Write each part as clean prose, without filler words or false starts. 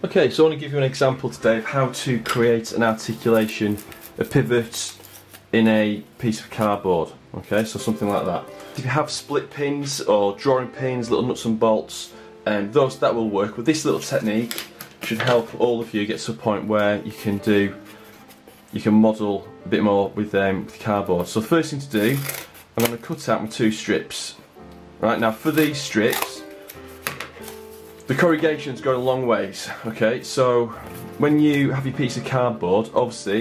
Okay, so I want to give you an example today of how to create an articulation, a pivot in a piece of cardboard. Okay, so something like that. If you have split pins or drawing pins, little nuts and bolts, those that will work. With this little technique, should help all of you get to a point where you can model a bit more with cardboard. So the first thing to do, I'm going to cut out my 2 strips. Right, now for these strips, the corrugation's going a long ways. Okay, so when you have your piece of cardboard, obviously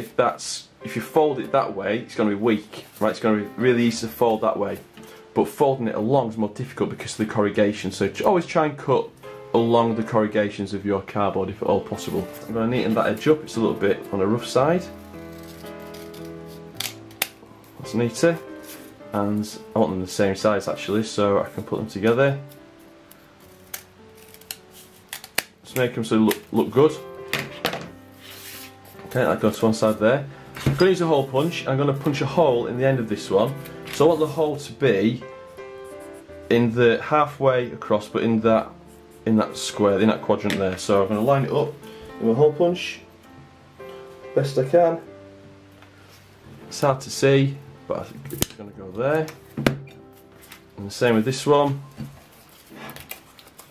if you fold it that way, it's going to be weak. Right, it's going to be really easy to fold that way. But folding it along is more difficult because of the corrugation. So always try and cut along the corrugations of your cardboard if at all possible. I'm going to neaten that edge up. It's a little bit on a rough side. That's neater. And I want them the same size actually, so I can put them together. Just make them so they look good. Okay, that goes to one side there. I'm going to use a hole punch. I'm going to punch a hole in the end of this one. So I want the hole to be in the halfway across, but in that square, in that quadrant there. So I'm going to line it up with a hole punch best I can. It's hard to see, but I think it's going to go there. And the same with this one.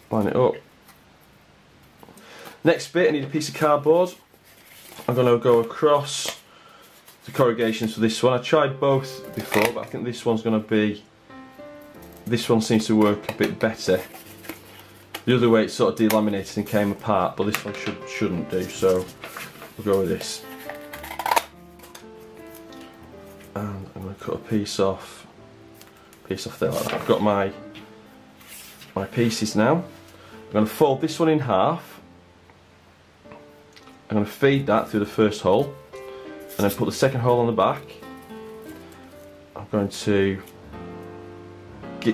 Line it up. Next bit, I need a piece of cardboard. I'm going to go across the corrugations for this one. I tried both before, but I think this one's going to be. This one seems to work a bit better. The other way it sort of delaminated and came apart, but this one shouldn't do. So we'll go with this. And I'm going to cut a piece off there like that. I've got my pieces now. I'm going to fold this one in half. I'm going to feed that through the first hole, and then put the second hole on the back. I'm going to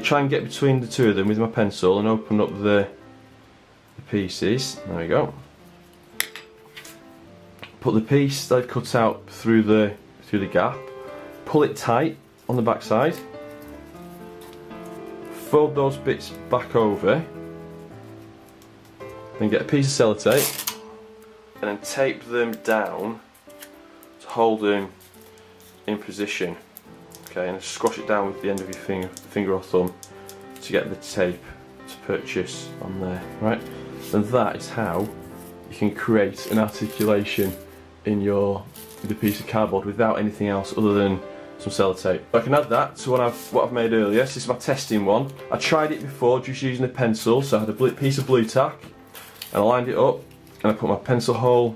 try and get between the two of them with my pencil and open up the pieces. There we go. Put the piece that I've cut out through the gap. Pull it tight on the back side. Fold those bits back over. Then get a piece of sellotape and then tape them down to hold them in position. Okay, and squash it down with the end of your finger or thumb to get the tape to purchase on there. Right, and that is how you can create an articulation in the piece of cardboard without anything else other than some sellotape. I can add that to what I've made earlier. This is my testing one. I tried it before just using a pencil, so I had a piece of blue tack and I lined it up and I put my pencil hole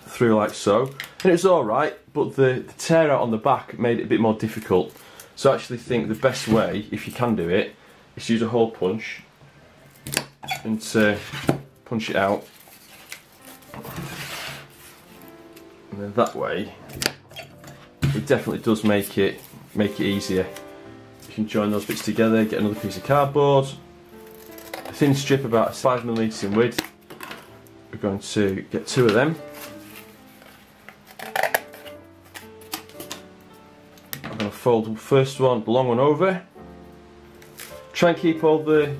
through like so, and it was alright, but the tear out on the back made it a bit more difficult. So I actually think the best way, if you can do it, is to use a hole punch and to punch it out, and then that way it definitely does make it easier. You can join those bits together, get another piece of cardboard, a thin strip about 5mm in width. We're going to get 2 of them. I'm going to fold the first one, the long one, over. Try and keep all the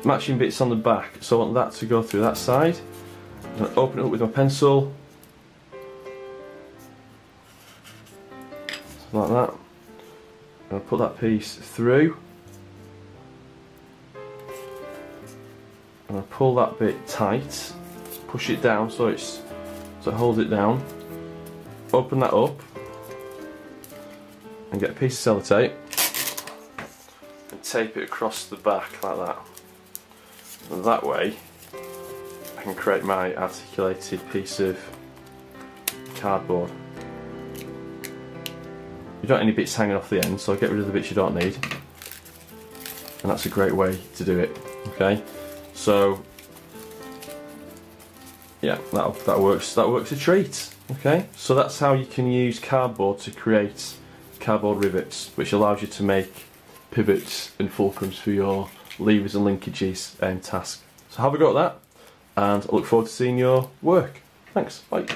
matching bits on the back, so I want that to go through that side. I'm going to open it up with my pencil. Like that. I'm going to put that piece through. I'm going to pull that bit tight, push it down so it holds it down. Open that up and get a piece of sellotape and tape it across the back like that. And that way I can create my articulated piece of cardboard. You don't have any bits hanging off the end, so get rid of the bits you don't need. And that's a great way to do it. Okay, so yeah, that works a treat. Okay, so that's how you can use cardboard to create cardboard rivets, which allows you to make pivots and fulcrums for your levers and linkages task. So have a go at that, and I look forward to seeing your work. Thanks, bye.